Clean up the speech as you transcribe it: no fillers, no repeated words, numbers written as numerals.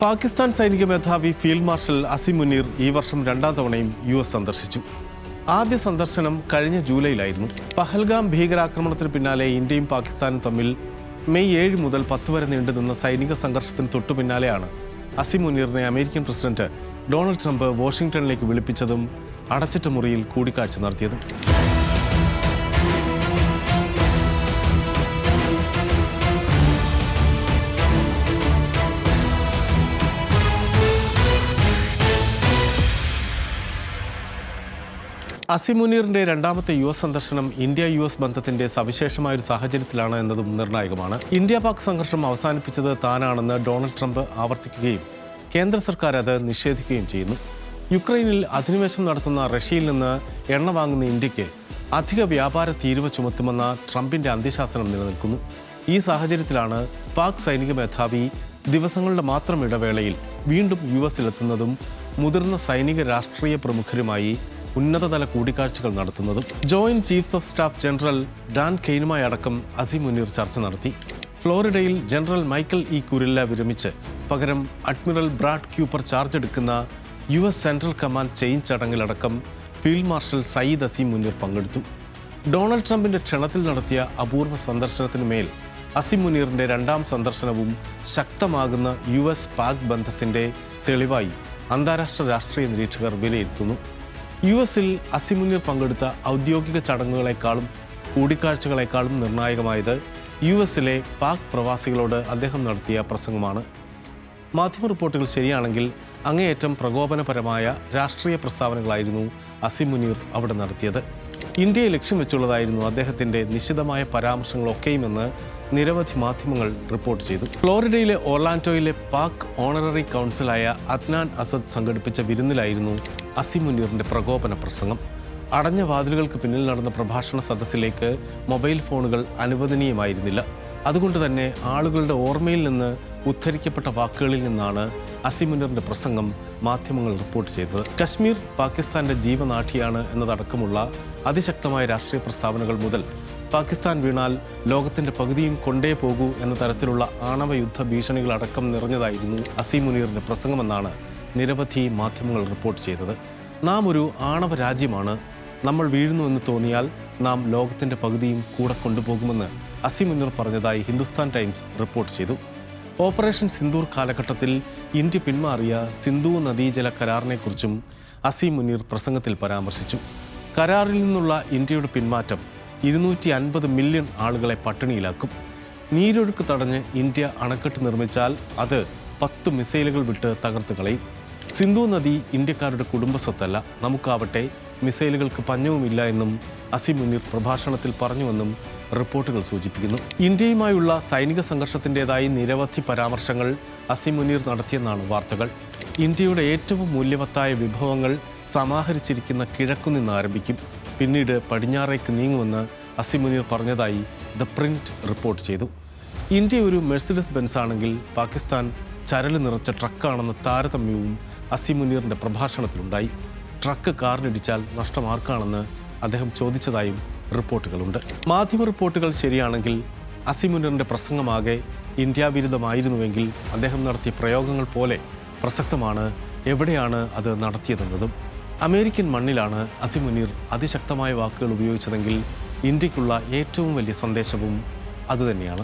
പാകിസ്ഥാൻ സൈനിക മേധാവി field marshal Asim Muneer ഈ വർഷം രണ്ടാം തവണയും US സന്ദർശിച്ചു. ആദ്യ സന്ദർശനം കഴിഞ്ഞ ജൂലൈയിലായിരുന്നു. പഹൽഗാം ഭീകരാക്രമണത്തിന് പിന്നാലെ ഇന്ത്യയും പാകിസ്ഥാനും തമ്മിൽ മെയ് 7 മുതൽ 10 വരെ നീണ്ടുനിന്ന സൈനിക സംഘർഷത്തിന് തൊട്ടു പിന്നാലെയാണ് അസിം മുനീറിനെ അമേരിക്കൻ പ്രസിഡന്റ് ഡൊണാൾഡ് ട്രംപ് വാഷിംഗ്ടണിലേക്ക് വിളിപ്പിച്ചതും അടച്ചിട്ട മുറിയിൽ കൂടിക്കാഴ്ച നടത്തിയതും. അസിം മുനീറിന്റെ രണ്ടാമത്തെ US സന്ദർശനം ഇന്ത്യ-US ബന്ധത്തിന്റെ സവിശേഷമായൊരു സാഹചര്യത്തിലാണ് എന്നതും നിർണായകമാണ്. ഇന്ത്യ-പാക് സംഘർഷം അവസാനിപ്പിച്ചത് താനാണെന്ന് ഡൊണാൾഡ് ട്രംപ് ആവർത്തിക്കുകയും കേന്ദ്ര സർക്കാർ അത് നിഷേധിക്കുകയും ചെയ്യുന്നു. യുക്രൈനിൽ അധിനിവേശം നടത്തുന്ന റഷ്യയിൽ നിന്ന് എണ്ണ വാങ്ങുന്ന ഇന്ത്യക്ക് അധിക വ്യാപാര തീരുവ ചുമത്തുമെന്ന ട്രംപിന്റെ അന്ത്യശാസനം നിലനിൽക്കുന്നു. ഈ സാഹചര്യത്തിലാണ് പാക് സൈനിക മേധാവി ദിവസങ്ങളുടെ മാത്രം ഇടവേളയിൽ വീണ്ടും US-ലെത്തുന്നതും മുതിർന്ന സൈനിക രാഷ്ട്രീയ പ്രമുഖരുമായി ഉന്നതതല കൂടിക്കാഴ്ചകൾ നടത്തുന്നതും. Joint chiefs of staff general Dan കെയ്നുമായി അടക്കം അസിം മുനീർ ചർച്ച നടത്തി. ഫ്ലോറിഡയിൽ ജനറൽ മൈക്കൽ കുരില്ല വിരമിച്ച് പകരം അഡ്മിറൽ ബ്രാഡ് ക്യൂപ്പർ ചാർജ് എടുക്കുന്ന US സെൻട്രൽ കമാൻഡ് ചേഞ്ച് ചടങ്ങിലടക്കം ഫീൽഡ് മാർഷൽ സയ്യിദ് അസിം മുനീർ പങ്കെടുത്തു. ഡൊണാൾഡ് ട്രംപിന്റെ ക്ഷണത്തിൽ നടത്തിയ അപൂർവ സന്ദർശനത്തിന് മേൽ അസിം മുനീറിന്റെ രണ്ടാം സന്ദർശനവും ശക്തമാകുന്ന US-പാക് ബന്ധത്തിന്റെ തെളിവായി അന്താരാഷ്ട്ര രാഷ്ട്രീയ നിരീക്ഷകർ വിലയിരുത്തുന്നു. US-ൽ അസിം മുനീർ പങ്കെടുത്ത ഔദ്യോഗിക ചടങ്ങുകളെക്കാളും കൂടിക്കാഴ്ചകളെക്കാളും നിർണായകമായത് US-ലെ പാക് പ്രവാസികളോട് അദ്ദേഹം നടത്തിയ പ്രസംഗമാണ്. മാധ്യമ റിപ്പോർട്ടുകൾ ശരിയാണെങ്കിൽ അങ്ങേയറ്റം പ്രകോപനപരമായ രാഷ്ട്രീയ പ്രസ്താവനകളായിരുന്നു അസിം മുനീർ അവിടെ നടത്തിയത്. ഇന്ത്യയെ ലക്ഷ്യം വെച്ചുള്ളതായിരുന്നു അദ്ദേഹത്തിൻ്റെ നിശിതമായ പരാമർശങ്ങളൊക്കെയുമെന്ന് നിരവധി മാധ്യമങ്ങൾ റിപ്പോർട്ട് ചെയ്തു. ഫ്ലോറിഡയിലെ ഓർലാൻഡോയിലെ പാക് ഓണററി കൗൺസിലായ അദ്നാൻ അസദ് സംഘടിപ്പിച്ച വിരുന്നിലായിരുന്നു അസിം മുനീറിൻ്റെ പ്രകോപന പ്രസംഗം. അടഞ്ഞ വാതിലുകൾക്ക് പിന്നിൽ നടന്ന പ്രഭാഷണ സദസ്സിലേക്ക് മൊബൈൽ ഫോണുകൾ അനുവദനീയമായിരുന്നില്ല. അതുകൊണ്ട് തന്നെ ആളുകളുടെ ഓർമ്മയിൽ നിന്ന് ഉദ്ധരിക്കപ്പെട്ട വാക്കുകളിൽ നിന്നാണ് അസിം മുനീറിൻ്റെ പ്രസംഗം മാധ്യമങ്ങൾ റിപ്പോർട്ട് ചെയ്തത്. കശ്മീർ പാകിസ്ഥാന്റെ ജീവനാഠിയാണ് എന്നതടക്കമുള്ള അതിശക്തമായ രാഷ്ട്രീയ പ്രസ്താവനകൾ മുതൽ പാകിസ്ഥാൻ വീണാൽ ലോകത്തിന്റെ പകുതിയും കൊണ്ടേ പോകൂ എന്ന തരത്തിലുള്ള ആണവ യുദ്ധ ഭീഷണികളടക്കം നിറഞ്ഞതായിരുന്നു അസിം മുനീറിന്റെ പ്രസംഗമെന്നാണ് നിരവധി മാധ്യമങ്ങൾ റിപ്പോർട്ട് ചെയ്തത്. നാം ഒരു ആണവ രാജ്യമാണ്, നമ്മൾ വീഴുന്നുവെന്ന് തോന്നിയാൽ നാം ലോകത്തിന്റെ പകുതിയും കൂടെ കൊണ്ടുപോകുമെന്ന് അസിം മുനീർ പറഞ്ഞതായി ഹിന്ദുസ്ഥാൻ ടൈംസ് റിപ്പോർട്ട് ചെയ്തു. ഓപ്പറേഷൻ സിന്ദൂർ കാലഘട്ടത്തിൽ ഇന്ത്യ പിന്മാറിയ സിന്ധു നദീജല കരാറിനെക്കുറിച്ചും അസിം മുനീർ പ്രസംഗത്തിൽ പരാമർശിച്ചു. കരാറിൽ നിന്നുള്ള ഇന്ത്യയുടെ പിന്മാറ്റം 250 മില്യൺ ആളുകളെ പട്ടിണിയിലാക്കും. നീരൊഴുക്ക് തടഞ്ഞ് ഇന്ത്യ അണക്കെട്ട് നിർമ്മിച്ചാൽ അത് 10 മിസൈലുകൾ വിട്ട് തകർത്ത് കളയും. സിന്ധു നദി ഇന്ത്യക്കാരുടെ കുടുംബസ്വത്തല്ല, നമുക്കാവട്ടെ മിസൈലുകൾക്ക് പഞ്ഞവുമില്ല എന്നും അസിം മുനീർ പ്രഭാഷണത്തിൽ പറഞ്ഞുവെന്നും റിപ്പോർട്ടുകൾ സൂചിപ്പിക്കുന്നു. ഇന്ത്യയുമായുള്ള സൈനിക സംഘർഷത്തിൻ്റെതായി നിരവധി പരാമർശങ്ങൾ അസിം മുനീർ നടത്തിയെന്നാണ് വാർത്തകൾ. ഇന്ത്യയുടെ ഏറ്റവും മൂല്യവത്തായ വിഭവങ്ങൾ സമാഹരിച്ചിരിക്കുന്ന കിഴക്കുനിന്ന് ആരംഭിക്കും, പിന്നീട് പടിഞ്ഞാറേക്ക് നീങ്ങുമെന്ന് അസിം മുനീർ പറഞ്ഞതായി ദ പ്രിന്റ് റിപ്പോർട്ട് ചെയ്തു. ഇന്ത്യ ഒരു മെഴ്സിഡസ് ബെൻസ് ആണെങ്കിൽ പാകിസ്ഥാൻ ചരല് നിറച്ച ട്രക്കാണെന്ന താരതമ്യവും അസിം മുനീറിൻ്റെ പ്രഭാഷണത്തിലുണ്ടായി. ട്രക്ക് കാറിലിടിച്ചാൽ നഷ്ടം ആർക്കാണെന്ന് അദ്ദേഹം ചോദിച്ചതായും റിപ്പോർട്ടുകളുണ്ട്. മാധ്യമ റിപ്പോർട്ടുകൾ ശരിയാണെങ്കിൽ അസിം മുനീറിൻ്റെ പ്രസംഗമാകെ ഇന്ത്യാവിരുദ്ധമായിരുന്നുവെങ്കിൽ അദ്ദേഹം നടത്തിയ പ്രയോഗങ്ങൾ പോലെ പ്രസക്തമാണ് എവിടെയാണ് അത് നടത്തിയതെന്നതും. അമേരിക്കൻ മണ്ണിലാണ് അസിം മുനീർ അതിശക്തമായ വാക്കുകൾ ഉപയോഗിച്ചതെങ്കിൽ ഇന്ത്യക്കുള്ള ഏറ്റവും വലിയ സന്ദേശവും അതുതന്നെയാണ്.